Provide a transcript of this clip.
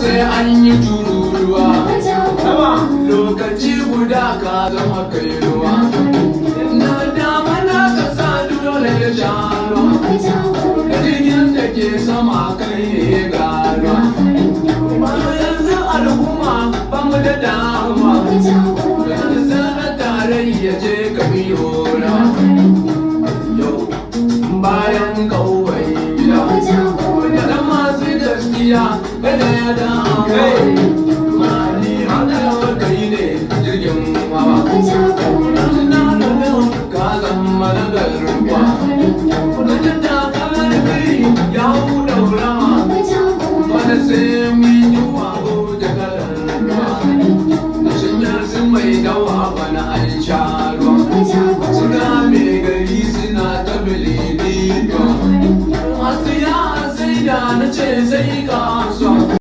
sai an yi tururuwa lokaci guda ka zama kai ruwa na dama na kasa dole ya sha ruwa da jirgin da ke sama kai ne garuwa yanzu al'umma ba mu da dama yanzu sana tarayya je ka biyo na yau bayan kawai gida da masu gaskiya gada ya dawo mani hada kai ne jirgin wawa ka zama na garuwa da ta kai ya daura wani sai